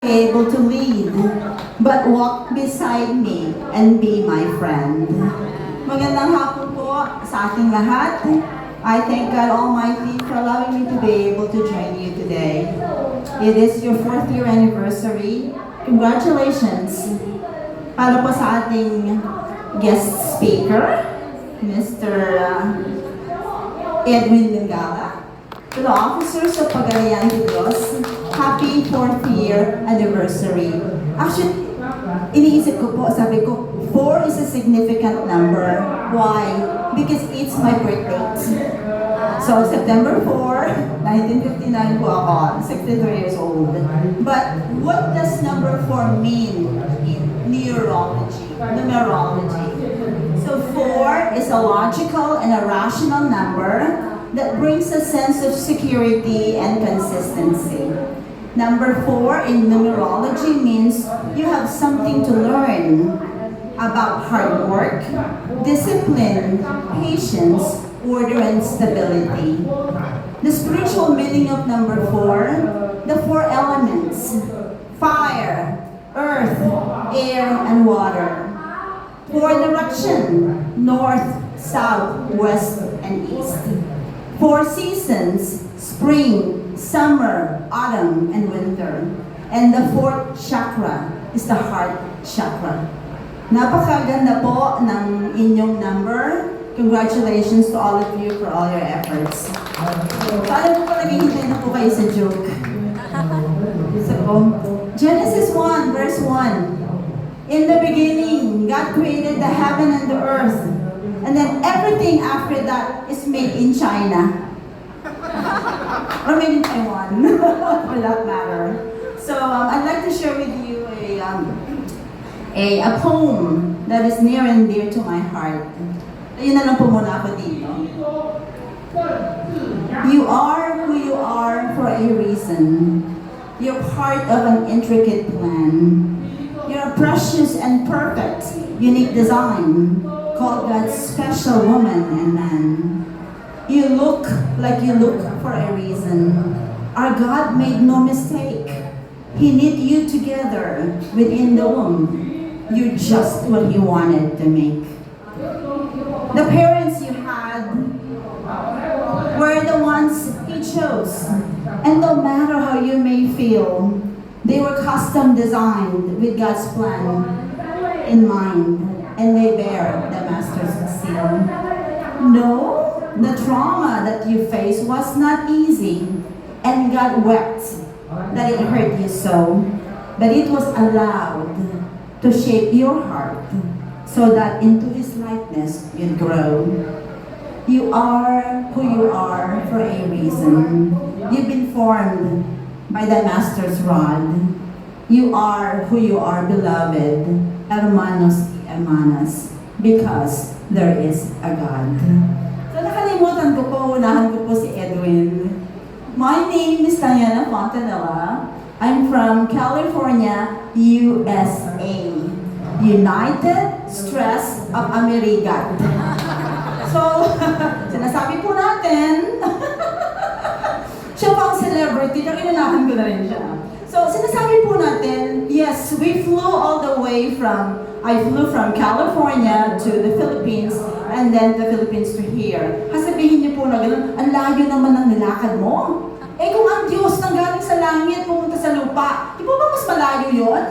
be able to lead, but walk beside me and be my friend. Magandang hapon po sa ating lahat. I thank God Almighty for allowing me to be able to join you today. It is your 4th year anniversary. Congratulations para po sa ating guest speaker, Mr. Edwin Lingala. To the officers of Pagalian de Dios, happy 4th year anniversary. Actually, iniisip ko po, sabi ko, 4 is a significant number. Why? Because it's my birthday. So, September 4, 1959 po ako, 63 years old. But what does number 4 mean in numerology? So, 4 is a logical and a rational number that brings a sense of security and consistency. Number 4 in numerology means you have something to learn about hard work, discipline, patience, order, and stability. The spiritual meaning of number 4, the 4 elements: fire, earth, air, and water. 4 direction: north, south, west, and east. 4 seasons: spring, summer, autumn, and winter. And the 4th chakra is the heart chakra. Napakaganda po ng inyong number. Congratulations to all of you for all your efforts. Paano po naghihintay na po kayo sa joke? So, Genesis 1 verse 1. In the beginning, God created the heaven and the earth. And then everything after that is made in China. Or made in Taiwan, for that matter. So, I'd like to share with you a poem that is near and dear to my heart. Ayun na lang po muna ako dito. You are who you are for a reason. You're part of an intricate plan. You're a precious and perfect, unique design called God's special woman and man. You look like you look for a reason. Our God made no mistake. He knit you together within the womb. You're just what He wanted to make. The parents you had were the ones He chose. And no matter how you may feel, they were custom designed with God's plan in mind. And they bear the Master's seal. No, the trauma that you faced was not easy. And God wept that it hurt you so. But it was allowed to shape your heart so that into His likeness you'd grow. You are who you are for a reason. You've been formed by the Master's rod. You are who you are, beloved, hermanos y hermanas, because there is a God. So nakalimutan ko po, unahan ko po si Edwin. My name is Diana Fontanella. I'm from California, USA. United Stress of America. So, sinasabi po natin, siya pa ang celebrity, pero inunahan ko na rin siya. So, sinasabi po natin, yes, we flew all the way I flew from California to the Philippines, and then the Philippines to here. Kasabihin niyo po na gano'n, ang layo naman ng nilakad mo. Eh kung ang Diyos nang galing sa langit, pumunta sa lupa, di ba mas malayo yun?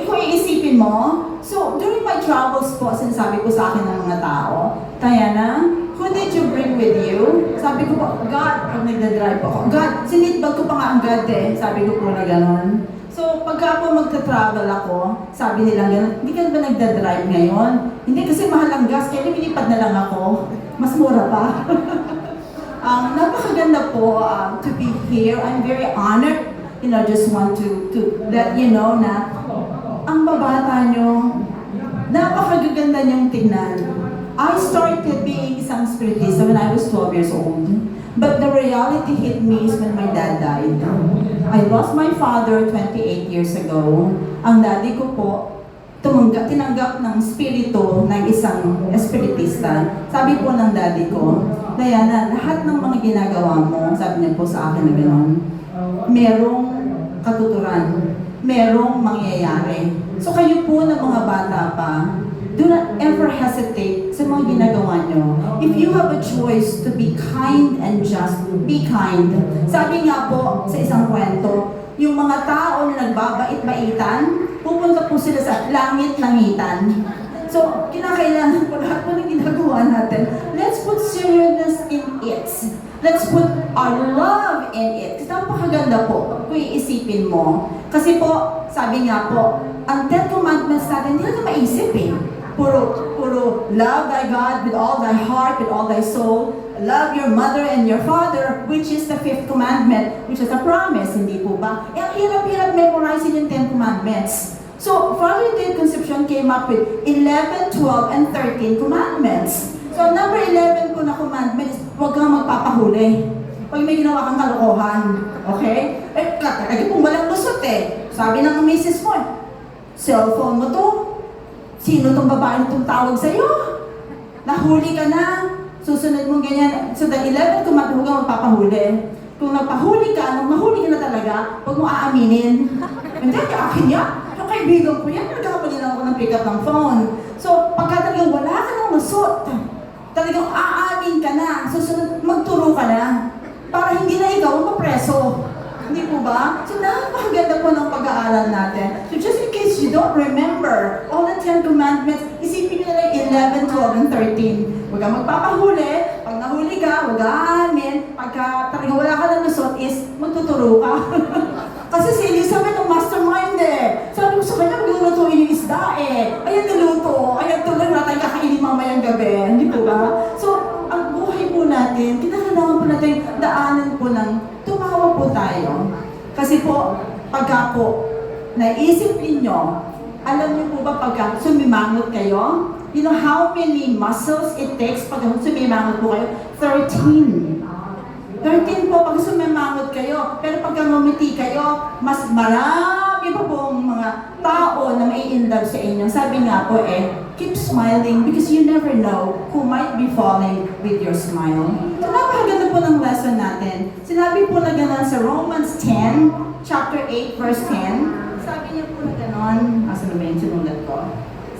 Kung iisipin mo. So, during my travels po, sinasabi ko sa akin ng mga tao, Diana, who did you bring with you? Sabi ko po, God, pag nagdadrive ako, God, sinitbag ko pa nga ang God eh. Sabi ko po na gano'n. So, pagka po magta-travel ako, sabi nila gano'n, hindi ka ba nagdadrive ngayon? Hindi kasi mahal ang gas, kaya lumilipad na lang ako. Mas mura pa. Napakaganda po to be here. I'm very honored. Just want to let you know na ang babata nyo, napakagaganda nyong tignan. I started being isang spiritista when I was 12 years old. But the reality hit me is when my dad died. I lost my father 28 years ago. Ang daddy ko po, tinanggap ng spirito ng isang espiritista. Sabi po ng daddy ko, Diana, lahat ng mga ginagawa mo, sabi niya po sa akin na gano'n, merong katuturan, merong mangyayari. So kayo po ng mga bata pa, do not ever hesitate sa mga ginagawa nyo. If you have a choice to be kind and just, be kind. Sabi nga po sa isang kwento, yung mga tao na nagbabait-baitan, pupunta po sila sa langit-langitan. So, kinakailangan po lahat po ng ginagawa natin. Let's put seriousness in it. Let's put our love in it. Kasi napakaganda po kung iisipin mo. Kasi po, sabi nga po, ang 10 Commandments natin, hindi natin maisip eh. Puro love thy God with all thy heart, with all thy soul. Love your mother and your father, which is the 5th commandment, which is a promise, hindi po ba? Eh, ang hirap-hirap memorizing yung 10 Commandments. So, Father Dave Concepcion came up with 11, 12, and 13 commandments. So, number 11 po na commandment is, huwag kang magpapahuli. Pag may ginawa kang kalokohan. Okay? Eh, talaga pong walang lusot eh. Sabi ng misis mo, cellphone mo to. Sino tong babae itong tawag sa'yo? Nahuli ka na. Susunod mong ganyan. So, the 11 commandment, huwag kang magpapahuli. Kung nagpahuli ka, nung mahuli ka na talaga, huwag mo aaminin. Hindi, akin yan. Yung kaibigan ko yan, nagkakabalin ako ng pick up ng phone. So, pagka talagang wala ka ng lusot, talagang aamin ka na, susunod, magturo ka na, para hindi na ikaw ang mapreso. Hindi po ba? So, napakaganda po ng pag-aaral natin. So, just in case you don't remember all the 10 commandments, isipin nyo na lang 11, 12, and 13. Huwag kang magpapahuli. Pag nahuli ka, huwag aamin. Pagka talagang wala ka ng lusot is, magtuturo ka. Kasi si Elizabeth ang mastermind eh. Sabi ko sa kanya, maglulutuin yung isda eh. Ayan niluto. Ayan tuloy natin kakainin mamayang gabi. Hindi po ba? So, ang buhay po natin, kinakailangan po natin daanan po ng tumawa po tayo. Kasi po, pagka po, naisip ninyo, alam niyo po ba pagka sumimangot kayo? You know how many muscles it takes pag sumimangot po kayo? 13. 13 po pag sumimangot kayo. Pero pag ngumiti kayo, mas marami pa pong mga tao na mai-indulge sa inyo. Sabi nga po keep smiling because you never know who might be falling with your smile. So napakaganda po ng lesson natin. Sinabi po na gano'n sa Romans 10, chapter 8, verse 10. Sabi niya po na gano'n, asa na ba yung sinulat ko?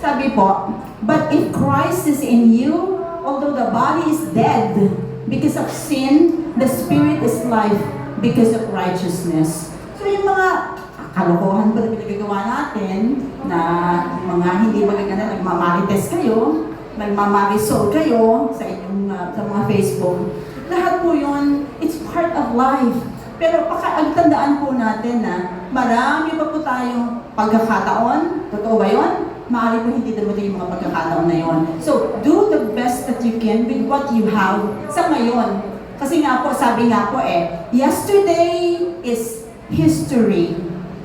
Sabi po, but if Christ is in you, although the body is dead because of sin, the spirit is life because of righteousness. So yung mga kalokohan pa na pinagagawa natin, na mga hindi magaganda, nagmamarites kayo, nagmamarisol kayo sa inyong sa mga Facebook, lahat po yun, it's part of life. Pero pagtandaan po natin na marami pa po tayong pagkakataon. Totoo ba yun? Maaari po hindi dumating yung mga pagkakataon na yun. So, do the best that you can with what you have sa ngayon. Kasi nga po, sabi nga po yesterday is history.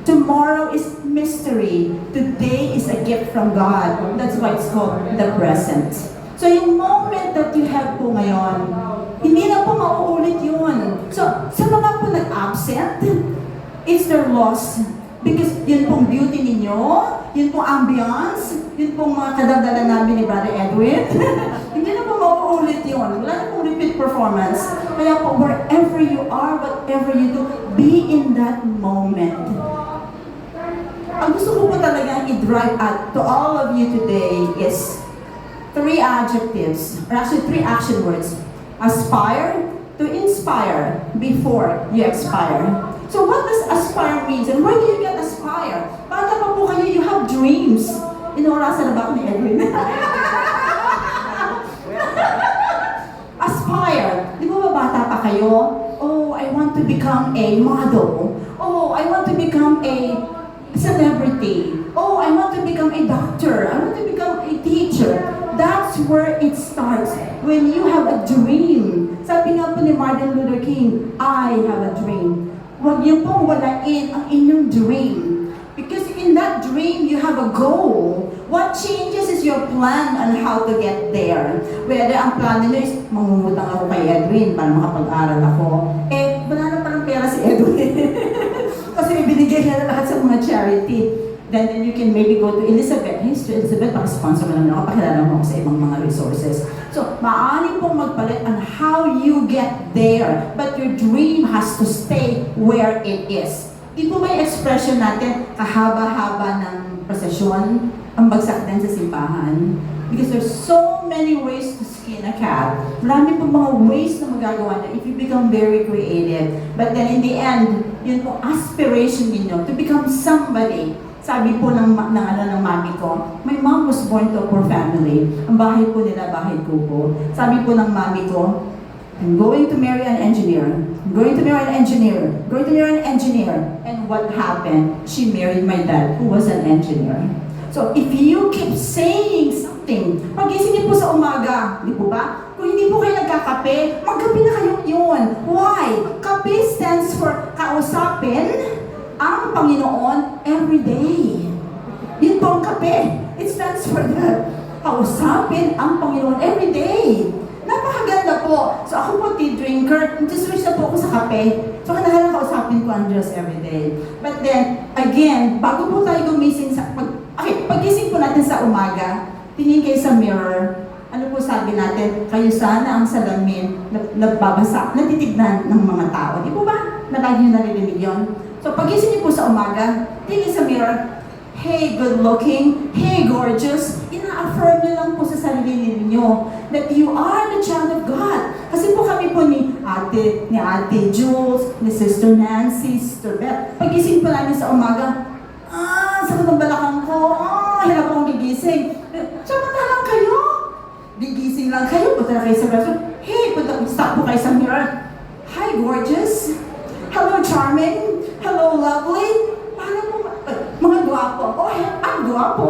Tomorrow is mystery. Today is a gift from God. That's why it's called the present. So, yung moment that you have po ngayon, hindi na po mauulit yun. So, sa mga po nag-absent, it's their loss. Because yun pong beauty ninyo, yun pong ambience, yun pong mga kadagdagan namin ni Brother Edwin, hindi na po mauulit yun. Wala na pong repeat performance. Kaya po, wherever you are, whatever you do, be in that moment. Ang gusto ko po talagang i-drive at to all of you today is 3 adjectives, or actually 3 action words. Aspire, to inspire, before you expire. So what does aspire means? And where do you get aspire? Bata pa po kayo, you have dreams. Inorasan na ba ako ni Edwin? Aspire. Di ba bata pa kayo? Oh, I want to become a model. Oh, I want to become a celebrity. Oh, I want to become a doctor. I want to become a teacher. That's where it starts. When you have a dream. Sabi nga po ni Martin Luther King, I have a dream. Huwag niyo pong walain ang inyong dream. Because in that dream, you have a goal. What changes is your plan on how to get there. Whether ang plan niyo is, mangungutang ako kay Edwin para makapag-aral ako. Wala na parang pera si Edwin. Kasi ibinigay niya na lahat sa mga charity. Then you can maybe go to Elizabeth. Hey, to Elizabeth, pang-sponsor mo naman ako, pakilala mo ako sa ibang mga resources. So, maaari pong magpalit on how you get there. But your dream has to stay where it is. Di po ba yung expression natin, kahaba-haba ng prosesyon, ang bagsak din sa simbahan? Because there's so many ways to skin a cat. Marami po mga ways na magagawa na if you become very creative. But then in the end, yun po, aspiration ninyo to become somebody. Sabi po ng mami ko, my mom was born to a poor family. Ang bahay po nila, bahay kubo. Sabi po ng mami ko, I'm going to marry an engineer. I'm going to marry an engineer. I'm going to marry an engineer. And what happened? She married my dad, who was an engineer. So if you keep saying something, pagising niyo po sa umaga, di po ba? Kung hindi po kayo nagkakape, magkape na kayo yun. Why? Kape stands for kausapin ang Panginoon every day. Yun po ang kape. It stands for that. Kausapin ang Panginoon every day. Napakaganda po. So ako po tea drinker, switch na po ako sa kape. So kailangan kausapin ko ang Diyos every day. But then, again, bago po tayo gumising sa... pagising po natin sa umaga, tingin kayo sa mirror. Ano po sabi natin? Kayo sana ang salamin na nababasa, natitignan ng mga tao. Di po ba? Na lagi nyo naririnig yun? So pagising niyo po sa umaga, tingin sa mirror, hey, good looking, hey, gorgeous. Ina-affirm niyo lang po sa sarili ninyo that you are the child of God. Kasi po kami po ni Ate Jules, ni Sister Nancy, Sister Beth. Pagising po namin sa umaga, sakit ng balakang ko, hirap akong gigising. Samantalang kayo, gigising lang kayo, punta na kayo sa restroom. Hey, stop po kayo sa mirror. Hi, gorgeous. Hello, charming. Hello, lovely. Paano mo, mga gwapo. Oh, ang gwapo.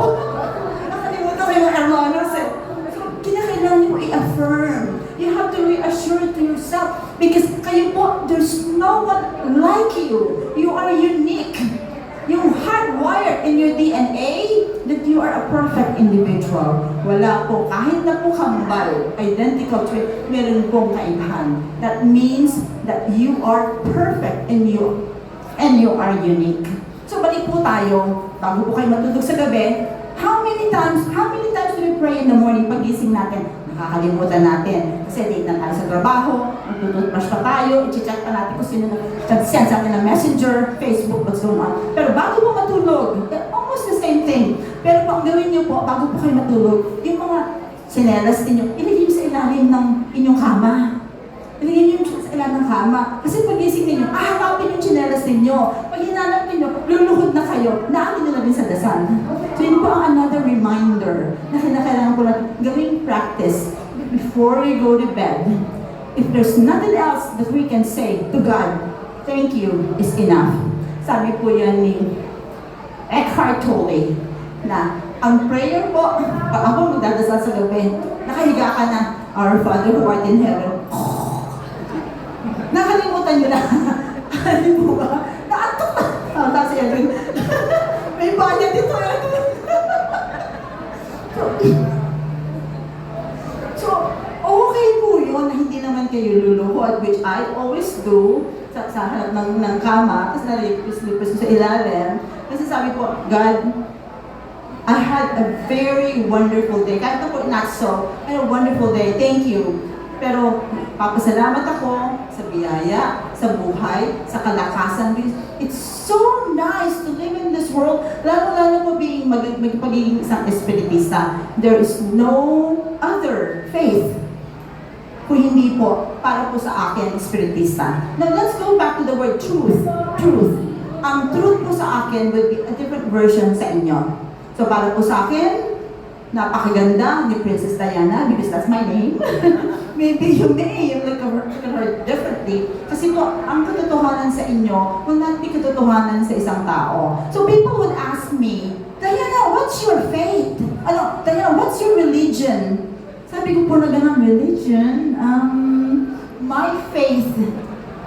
Nakalimutan ko yung hermanos eh. So, kinakailangan niyo i-affirm. You have to reassure to yourself. Because kayo po, there's no one like you. You are unique. Yung hardwired in your DNA that you are a perfect individual. Wala po, kahit na po kambal, identical trait, meron pong kaibahan. That means that you are perfect and you are unique. So balik po tayo, bago po kayo matulog sa gabi, how many times do we pray in the morning pagising natin? Nakakalimutan natin. Kasi late na tayo sa trabaho, magtututbrush pa tayo, i-check pa natin kung sino nag-send sa atin ng messenger, Facebook, what's going on. Pero bago po matulog, almost the same thing. Pero po, ang gawin niyo po, bago po kayo matulog, yung mga sinelas ninyo, ilagay niyo sa ilalim ng inyong kama. Ilagay niyo sa ilalim ng kama. Kasi pagising ninyo, haharapin yung sinelas ninyo. Pag hinanap ninyo, luluhod na kayo, naamin nyo na din sa dasal. So yun po ang another reminder na kinakailangan po natin gawing practice before we go to bed. If there's nothing else that we can say to God, thank you is enough. Sabi po yan ni Eckhart Tolle na ang prayer po, pag ako magdadasal sa gabi, nakahiga ka na, Our Father who art in heaven. Nakalimutan nyo na. Hindi po ba? Naantok na. Tapos yan. May banyan dito. So, okay po yun na hindi naman kayo luluhod, which I always do sa harap ng kama, tapos nalipis-lipis sa ilalim. Kasi sabi ko, God, I had a very wonderful day. Kahit na po not so, I had a wonderful day. Thank you. Pero papasalamat ako sa biyaya, sa buhay, sa kalakasan. It's so nice to live in this world. Lalo po magpagiging isang espiritista. There is no other faith kung hindi po para po sa akin espiritista. Now let's go back to the word truth. Truth. Ang truth po sa akin will be a different version sa inyo. So para po sa akin, napakaganda ni Princess Diana because that's my name. Maybe you may look at her differently. Kasi po, ang katotohanan sa inyo will not be katotohanan sa isang tao. So people would ask me, Diana, what's your faith? Diana, what's your religion? Sabi ko po na ganang religion, my faith,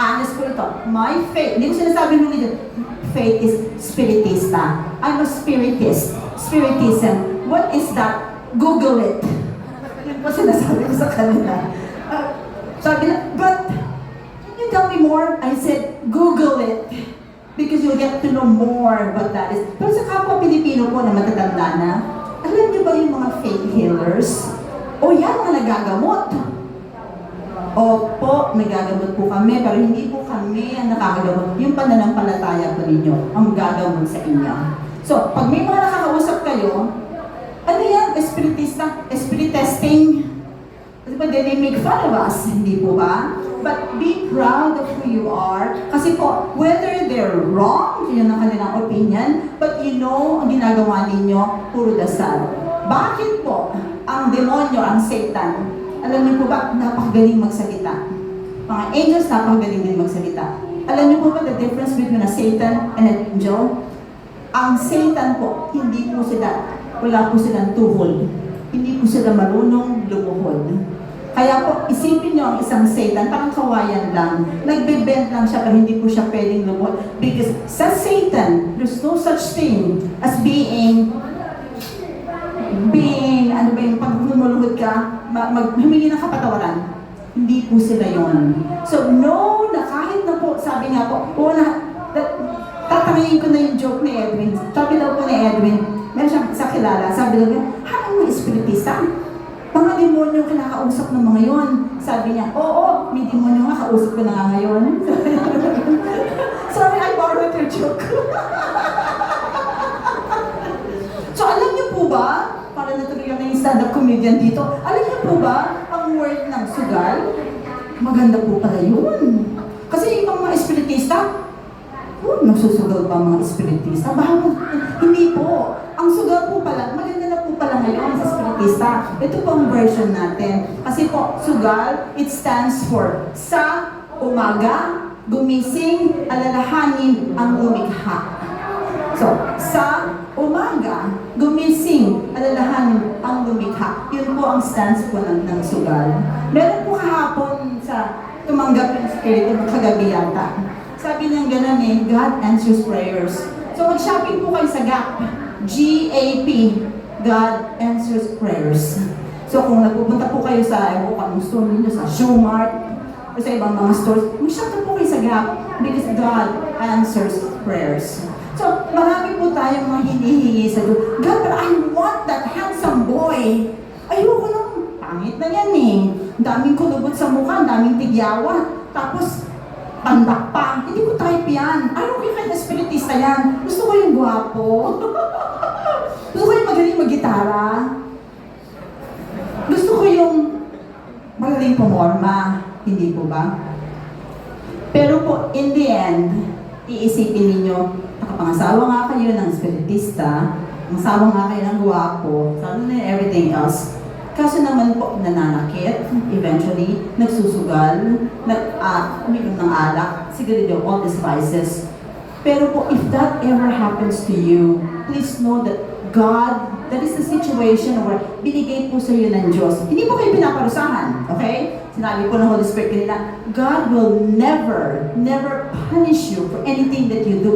honest po ito, my faith, hindi ko sinasabi religion, faith is spiritista. I'm a spiritist. Spiritism. What is that? Google it. Yun po sinasabi ko sa kanila. Sabi na, but, can you tell me more? I said, Google it. Because you'll get to know more what that is. Pero sa kapwa Pilipino po na matatanda na, alam niyo ba yung mga faith healers? O yan, mga nagagamot. Opo, nagagamot po kami, pero hindi po kami ang nakakagamot. Yung pananampalataya po ninyo ang gagamot sa inyo. So, pag may mga nakakausap kayo, ano yan? Espiritista? Spirit testing? Kasi ba, they make fun of us, hindi po ba? But be proud of who you are. Kasi po, whether they're wrong, yun ang kanilang opinion, but you know, ang ginagawa ninyo, puro dasal. Bakit po ang demonyo, ang Satan, alam niyo po ba, napakagaling magsalita? Mga angels, napakagaling din magsalita. Alam niyo po ba the difference between a Satan and an angel? Ang Satan po, hindi po sila, wala po silang tuhod. Hindi po sila marunong lumuhod. Kaya po, isipin niyo ang isang Satan, parang kawayan lang. Nagbe-bend lang siya, pero hindi po siya pwedeng lumuhod. Because sa Satan, there's no such thing as being, ano ba yung pag lumuluhod ka, humingi ng kapatawaran. Hindi po sila yon. So, no, na kahit na po, sabi nga po, tatangayin ko na yung joke ni Edwin. Sabi daw po ni Edwin, meron siyang sa kilala, sabi daw niya, ano yung espiritista? Mga demonyo kinakausap ng mga yon. Sabi niya, oo, may demonyo nga, kausap ko na nga ngayon. Sorry, I borrowed your joke. So, alam niyo po ba, para natuloy na yung stand-up comedian dito, alam niyo po ba, ang word ng sugal, maganda po pala yun. Kasi yung mga espiritista, nagsusugal pa mga espiritista? Hindi po. Ang sugal po pala, maganda na po pala ngayon sa espiritista. Ito po ang version natin. Kasi po, sugal, it stands for sa umaga, gumising, alalahanin ang lumikha. So, sa umaga, gumising, alalahanin ang lumikha. Yun po ang stance po ng sugal. Meron po kahapon sa tumanggap yung spirit ng kagabi yata. Sabi niya gano'n God answers prayers. So mag-shopping po kayo sa Gap. G-A-P. God answers prayers. So kung nagpupunta po kayo sa, kung store ninyo, sa Shoe Mart, o sa ibang mga stores, mag-shop po kayo sa Gap because God answers prayers. So, marami po tayong mga hinihingi sa Diyos. God, but I want that handsome boy. Ayoko nang pangit na yan eh. Daming kulubot sa mukha, daming tigyawa. Tapos, pandak pa. Hindi ko type yan. I don't think kahit espiritista yan. Gusto ko yung gwapo. Gusto ko yung magaling mag-gitara. Gusto ko yung magaling pumorma. Hindi po ba? Pero po, in the end, iisipin ninyo, nakapangasawa nga kayo ng espiritista, pangasawa nga kayo ng gwapo, sabi na everything else. Kaso naman po, nananakit, eventually, nagsusugal, uminom ng alak, sigarilyo, all these vices. Pero po, if that ever happens to you, please know that God, that is the situation where binigay po sa iyo ng Diyos. Hindi po kayo pinaparusahan, okay? Sinabi po ng Holy Spirit kanina, God will never punish you for anything that you do.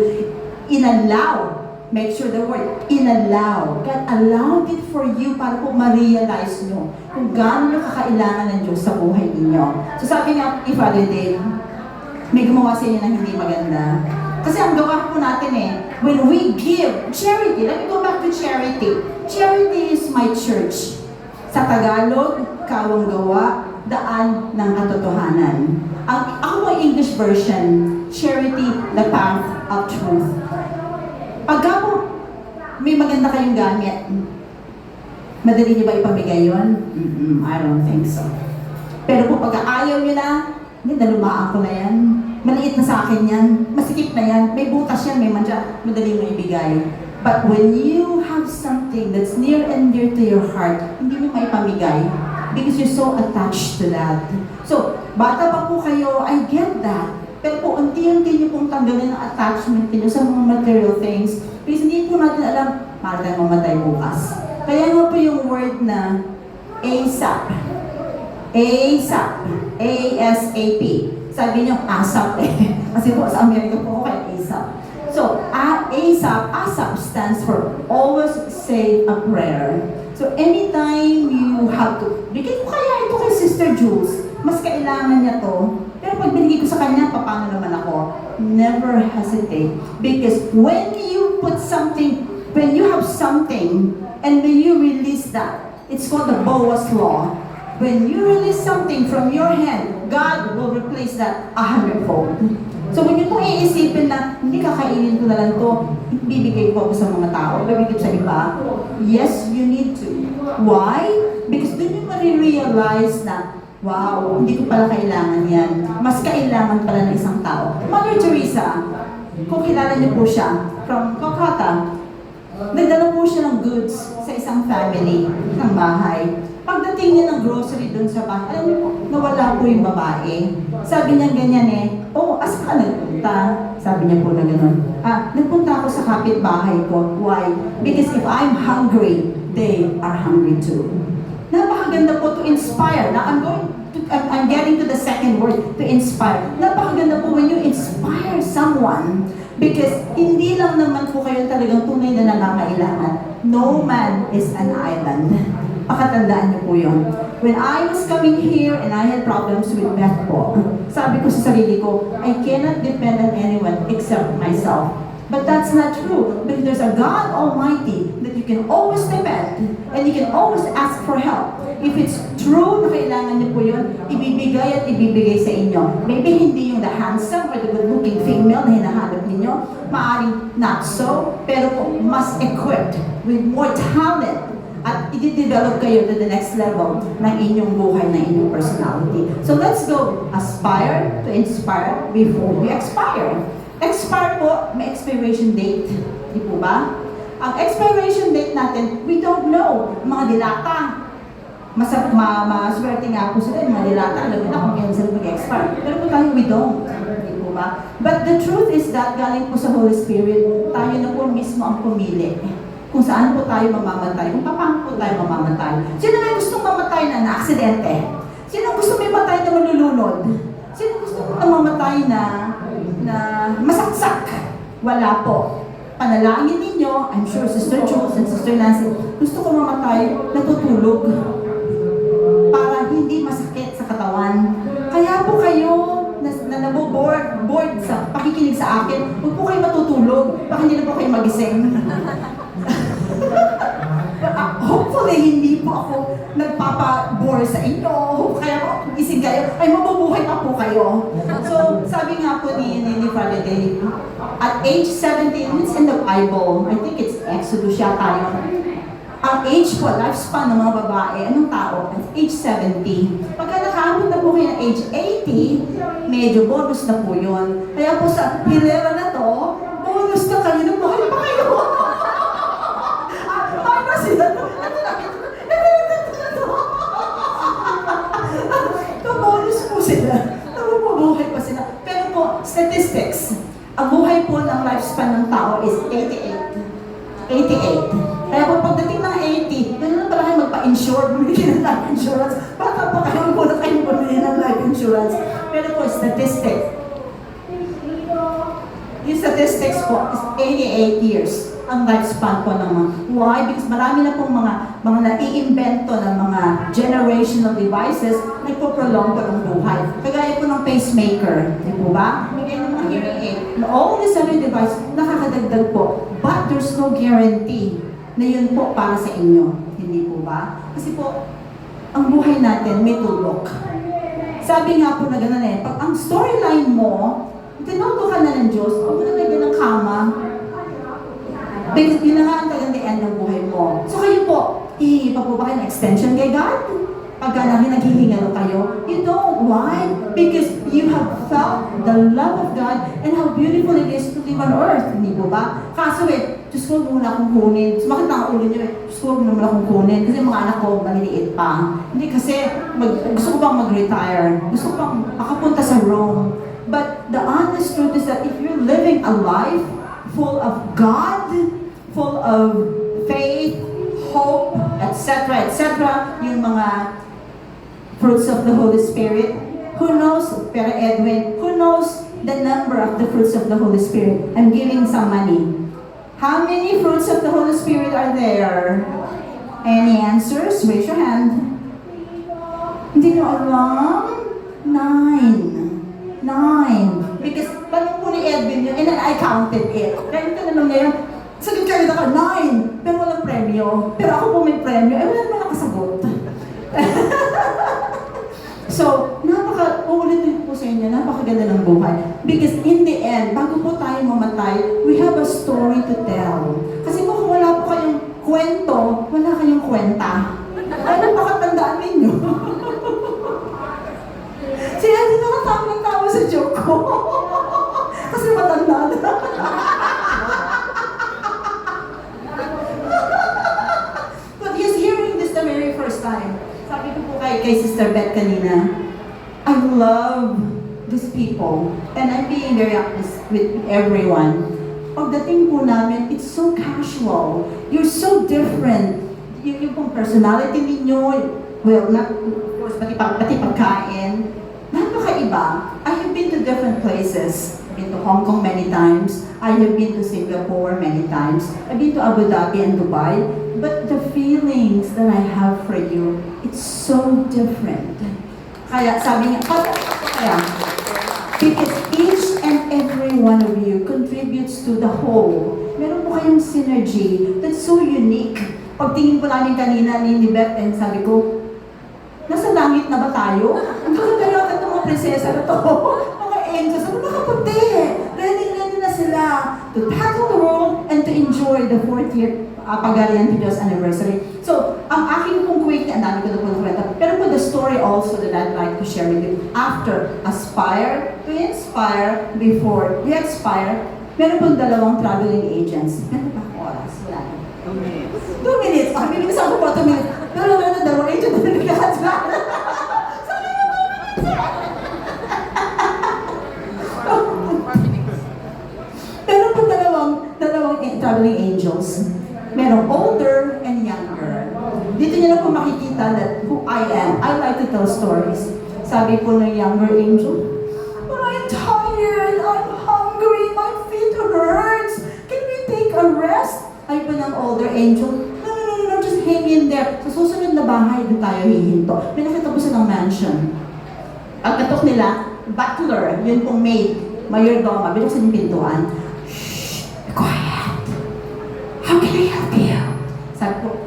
Inallow, make sure the word, inallow. God allowed it for you para po ma-realize nyo kung gaano nyo kakailangan ng Diyos sa buhay ninyo. So sabi nga, if Father Dave, may gumawa sa inyo ng hindi maganda. Kasi ang gawa po natin when we give charity, let me go back to charity. Charity is my church. Sa Tagalog, kawang gawa, daan ng katotohanan. Ako English version, charity, the path of truth. Pagka po may maganda kayong gamit, madali niyo ba ipamigay yun? I don't think so. Pero po pagka ayaw niyo na, hindi, nalumaan ko na yan. Maliit na sa akin yan. Masikip na yan. May butas yan, may mandya. Madali mo ibigay. But when you have something that's near and dear to your heart, hindi mo maipamigay because you're so attached to that. So, bata pa po kayo, I get that. Pero po, unti-unti niyo pong tanggalin ang attachment niyo sa mga material things because hindi po natin alam, para tayo mamatay bukas. Kaya nga po yung word na ASAP. ASAP. A-S-A-P. Sabi niyo, ASAP eh. Kasi po sa Amerika po ako kay ASAP. So, ASAP stands for always say a prayer. So, anytime you have to, bigay ko kaya ito kay Sister Jules, mas kailangan niya to. Pero pag binigay ko sa kanya, paano naman ako? Never hesitate. Because when you put something, when you have something, and when you release that, it's called the Boas Law. When you release something from your hand, God will replace that 100-fold. So huwag niyo pong iisipin na hindi kakainin ko na lang to, bibigay ko sa mga tao, bibigay sa iba. Yes, you need to. Why? Because doon yung marirealize na, wow, hindi ko pala kailangan yan. Mas kailangan pala ng isang tao. Mother Teresa, kung kilala niyo po siya, from Calcutta, nagdala po siya ng goods sa isang family, ng bahay. Pagdating niya ng grocery doon sa bahay, alam niyo po, nawala po yung babae. Sabi niya ganyan oh, asa ka nagpunta? Sabi niya po na gano'n. Nagpunta ako sa kapitbahay ko. Why? Because if I'm hungry, they are hungry too. Napakaganda po to inspire. Now, I'm getting to the second word, to inspire. Napakaganda po when you inspire someone. Because hindi lang naman po kayo talagang tunay na nangangailangan. No man is an island. Pakatandaan niyo po yun. When I was coming here and I had problems with Beth po, sabi ko sa sarili ko, I cannot depend on anyone except myself. But that's not true. Because there's a God Almighty that you can always depend and you can always ask for help. If it's true na kailangan niyo po yun, ibibigay at ibibigay sa inyo. Maybe hindi yung the handsome or the good-looking female na hinahanap ninyo. Maaaring not so, pero po mas equipped with more talent at i-develop kayo to the next level ng inyong buhay, ng inyong personality. So let's go aspire to inspire before we expire. Expire po, may expiration date. Di po ba? Ang expiration date natin, we don't know. Mga dilata, maswerte nga po sila, mga dilata, alam mo na kung kailan sila mag-expire. Pero po tayo, we don't. Di po ba? But the truth is that, galing po sa Holy Spirit, tayo na po mismo ang pumili kung saan po tayo mamamatay, kung paano po tayo mamamatay. Sino na gustong mamatay na aksidente? Sino gusto may matay na malulunod? Sino gusto na mamatay na masaksak? Wala po. Panalangin ninyo, I'm sure Sister Jules and Sister Nancy, gusto ko mamatay, natutulog. Para hindi masakit sa katawan. Kaya po kayo na naboboard sa pakikinig sa akin, huwag po kayo matutulog, baka hindi na po kayo magising. Hopefully, hindi po ako nagpapa-bore sa inyo. Kaya po, ising kayo, ay mabubuhay pa po kayo. So, sabi nga po ni Father Dave, at age 17, it's in the Bible, I think it's Exodus yata yun. Ang age po, lifespan ng mga babae, anong tao? At age 70. Pagka nakaabot na po kayo ng age 80, medyo bonus na po yun. Kaya po sa hilera na to, bonus na kayo, nabuhay pa kayo. Bonus po sila. Nabubuhay pa sila. Pero po, statistics, ang buhay po ng lifespan ng tao is 88. 88. Kaya po pagdating ng 80, gano'n na pala kayo magpa-insure, bumili ng life insurance. Baka pa kayo muna kayo bumili ng life insurance. Pero po, statistic. Yung statistics po is 88 years ang lifespan po ng mga. Why? Because marami na pong mga nai-invento ng mga generational devices na nagpo-prolong po ng buhay. Kagaya po ng pacemaker, di po ba? Bigay ng mga hearing aid. All these other devices, nakakadagdag po. But there's no guarantee na yun po para sa inyo. Hindi po ba? Kasi po, ang buhay natin may tulok. Sabi nga po na gano'n pag ang storyline mo, tinoto ka na ng Diyos, huwag mo na lagyan ng kama. Because yun na nga ang tagang the end ng buhay mo. So kayo po, hihingi pa po ba kayo ng extension kay God? Pagka naghihingalo kayo, you don't. Why? Because you have felt the love of God and how beautiful it is to live on earth. Hindi po ba? Kaso Diyos ko, huwag muna akong kunin. Sumakit ang ulo niyo Diyos ko, huwag muna akong kunin. Kasi mga anak ko, maliliit pa. Hindi kasi, gusto ko pang mag-retire. Gusto ko pang makapunta sa Rome. But the honest truth is that if you're living a life full of God, full of faith, hope, etc., etc., yung mga fruits of the Holy Spirit, who knows, Pero Edwin, who knows the number of the fruits of the Holy Spirit? I'm giving some money. How many fruits of the Holy Spirit are there? Any answers? Raise your hand. Hindi nyo alam? 9. Because, tanong po ni Edwin yun, and then I counted it. Kaya ito naman ngayon, sagot kayo na ka, 9. Pero walang premyo. Pero ako po may premyo. Wala naman nakasagot. So, sa inyo, napakaganda ng buhay. Because in the end, bago po tayo mamatay, we have a story to tell. Kasi kung wala po kayong kwento, wala kayong kwenta. Ano makatandaan ninyo? Sila din nakatawa ng tawa sa joke ko. Kasi matanda na. But yes, hearing this the very first time, sabi ko po kay Sister Beth kanina, I love these people. And I'm being very honest with everyone. Pagdating po namin, it's so casual. You're so different. Yung pong personality ninyo, well, not, of course, pati pagkain, napakaiba. I have been to different places. I've been to Hong Kong many times. I have been to Singapore many times. I've been to Abu Dhabi and Dubai. But the feelings that I have for you, it's so different. Kaya sabi niya, kaya, because each and every one of you contributes to the whole. Meron po kayong synergy that's so unique. Pagtingin po namin kanina ni Beth, and sabi ko, nasa langit na ba tayo? Ang kagalaw at mga prinsesa na to, mga angels, ano nakapunti? Ready na sila to tackle the world and to enjoy the 4th year Pagarian to Diyos anniversary. So, ang aking pong quick, ang dami ko na po kwenta, pero po the story also that I'd like to share with you. After aspire to inspire, before you expire, meron pong dalawang traveling agents. Meron pa akong oras? Wala na. 2 minutes. Ah, bibilis ako po 2 minutes. Pero meron dalawang agent na naglahat na. Sabi na 2 minutes. Meron po dalawang traveling angels. Merong older and younger. Dito niyo na po makikita that who I am. I like to tell stories. Sabi po ng younger angel, but I'm tired, I'm hungry, my feet hurts. Can we take a rest? Ay po ng older angel, no, just hang in there. Sa susunod na bahay, doon tayo hihinto. May nakita po silang mansion. Pagkatok nila, butler, yun pong maid, mayordoma, binuksan yung pintuan. Shh, quiet. How can I help you? Sabi po,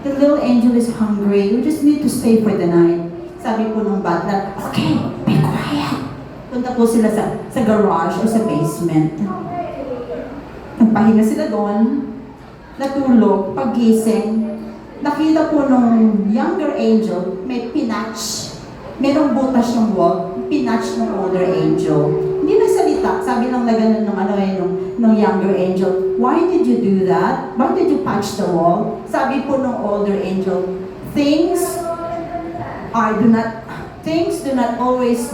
the little angel is hungry. You just need to stay for the night. Sabi po ng butler, okay, be quiet. Punta po sila sa garage o sa basement. Nagpahinga sila doon. Natulog, paggising. Nakita po nung younger angel, may pinatch. Merong butas yung wall, pinatch ng older angel. Hindi nagsalita. Sabi lang na ganun nung younger angel, why did you do that? Why did you patch the wall? Sabi po nung older angel, things do not always,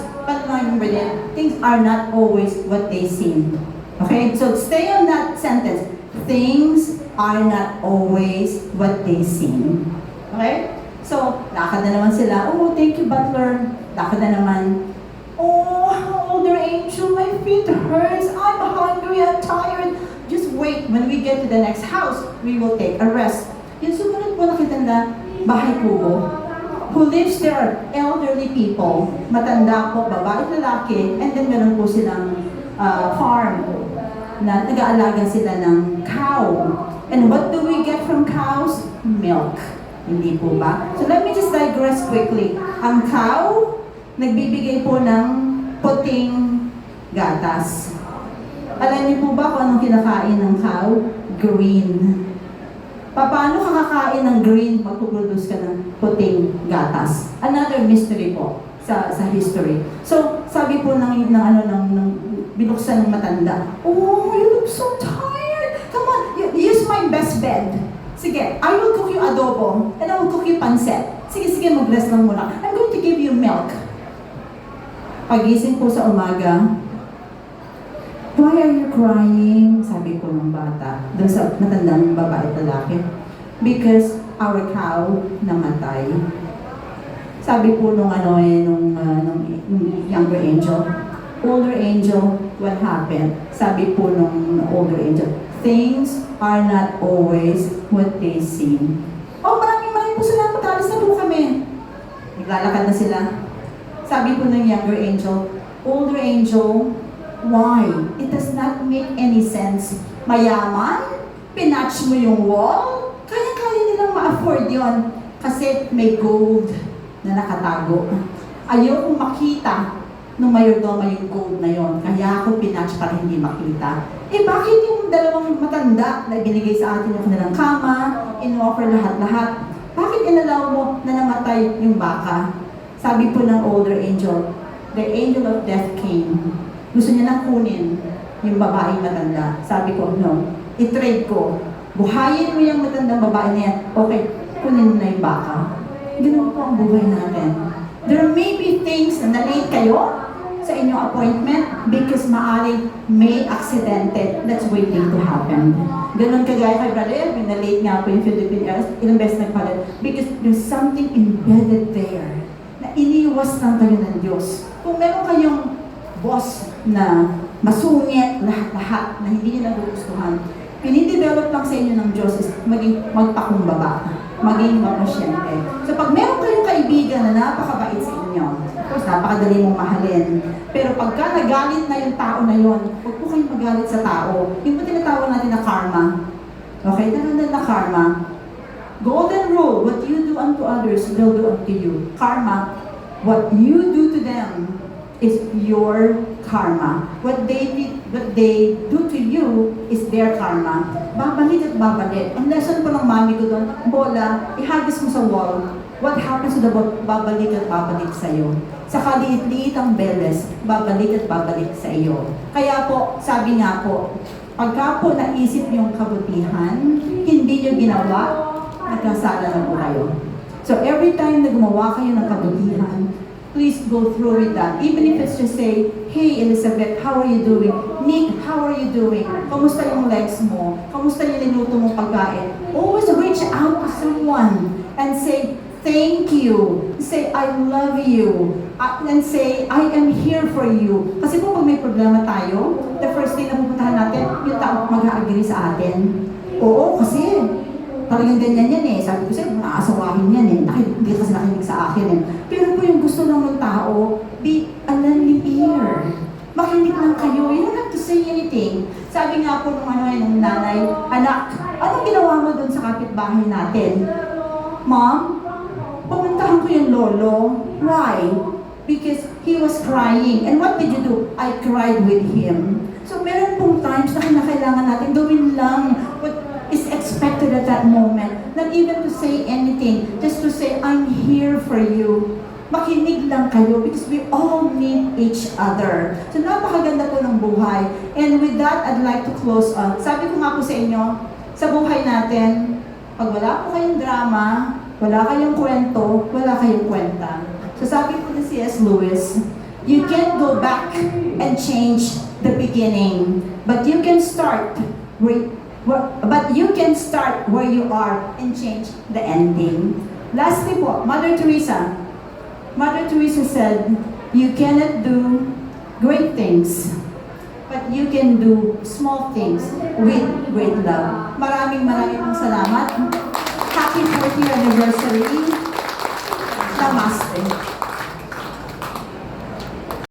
things are not always what they seem. Okay? So stay on that sentence. Things are not always what they seem. Okay? So, lakad na naman sila. Oh, thank you, butler. Lakad na naman. Oh, older angel, my feet hurts. I'm hungry, I'm tired. Just wait. When we get to the next house, we will take a rest. Yung sumunod po nakita na bahay kubo. Who lives there are elderly people. Matanda po, babae at lalaki. And then meron po silang farm na nag-aalaga sila ng cow. And what do we get from cows? Milk. Hindi po ba? So let me just digress quickly. Ang cow, nagbibigay po ng puting gatas. Alam niyo po ba kung anong kinakain ng cow? Green. Paano kakakain ng green magpuproduce ka ng puting gatas? Another mystery po sa history. So, sabi po ng binuksan ng matanda, oh, you look so tired. Come on, use my best bed. Sige, I will cook you adobo and I will cook you pancit. Sige, mag-rest lang muna. I'm going to give you milk. Pagising po sa umaga, why are you crying? Sabi po ng bata, doon sa matandang babae at lalaki. Because our cow namatay. Sabi po nung younger angel, older angel, what happened? Sabi po nung older angel, things are not always what they seem. Oh, maraming po sila. Matalis na po kami. Naglalakad na sila. Sabi po ng younger angel, older angel, why? It does not make any sense. Mayaman? Pinatch mo yung wall? Kaya nilang ma-afford yon kasi may gold na nakatago. Ayokong makita nung mayordoma yung code na yon. Kaya ako pinatch para hindi makita. Eh bakit yung dalawang matanda na binigay sa atin yung kanilang kama, in-offer lahat-lahat, bakit inalaw mo na namatay yung baka? Sabi po ng older angel, the angel of death came. Gusto niya nang kunin yung babaeng matanda. Sabi ko, no, i-trade ko. Buhayin mo yung matandang babae na yan. Okay, kunin mo na yung baka. Ganun po ang buhay natin. There may be things na na-late kayo sa inyong appointment because maaring may aksidente that's waiting to happen. Ganun kagaya kay Brother Edwin, na-late nga po yung Philippine Airlines, ilang beses nagpalit because there's something embedded there na iniwas lang kayo ng Diyos. Kung meron kayong boss na masungit lahat-lahat na hindi niyo nagugustuhan, pinidevelop lang sa inyo ng Diyos is maging magpakumbaba, maging mapasyente. So pag meron kayong kaibigan na napakabait sa inyo, of course, napakadali mong mahalin. Pero pagka nagalit na yung tao na yon, huwag po kayong magalit sa tao. Yung po tinatawag natin na karma. Okay, na karma. Golden rule, what you do unto others, they'll do unto you. Karma, what you do to them is your karma. What they do to you is their karma. Babalik at babalik. Ang lesson po ng mami ko doon, bola, ihagis mo sa wall. What happens to the ball? Babalik at babalik sa iyo. Sa kaliit-liit ang beles, babalik at babalik sa iyo. Kaya po, sabi nga po, pagka po naisip yung kabutihan, hindi nyo ginawa, nagkasala na po kayo. So every time na gumawa kayo ng kabutihan, please go through with that. Even if it's just say, hey Elizabeth, how are you doing? Nick, how are you doing? Kamusta yung legs mo? Kamusta yung niluto mong pagkain? Always reach out to someone and say, thank you. Say, I love you. And say, I am here for you. Kasi po pag may problema tayo, the first thing na pupuntahan natin, yung tao mag-agree sa atin. Oo, kasi talagang ganyan yan eh. Sabi ko sa'yo, naasawahin yan eh. Hindi kasi nakinig sa akin eh. Pero po yung gusto lang ng tao, be a lending ear. Makinig lang kayo. You don't have to say anything. Sabi nga po ng nanay, anak, anong ginawa mo dun sa kapitbahay natin? Mom, pumuntahan ko yung lolo. Why? Because he was crying. And what did you do? I cried with him. So meron pong times na kinakailangan natin gawin lang what is expected at that moment. Not even to say anything. Just to say, I'm here for you. Makinig lang kayo because we all need each other. So napakaganda po ng buhay. And with that, I'd like to close on. Sabi ko nga po sa inyo, sa buhay natin, pag wala po kayong drama, wala kayong kwento, wala kayong kwenta. So sabi po ni C.S. Lewis, you can't go back and change the beginning, but you can start where you are and change the ending. Lastly po, Mother Teresa. Mother Teresa said, you cannot do great things, but you can do small things with great love. Maraming pong salamat. Happy 40th anniversary. Namaste.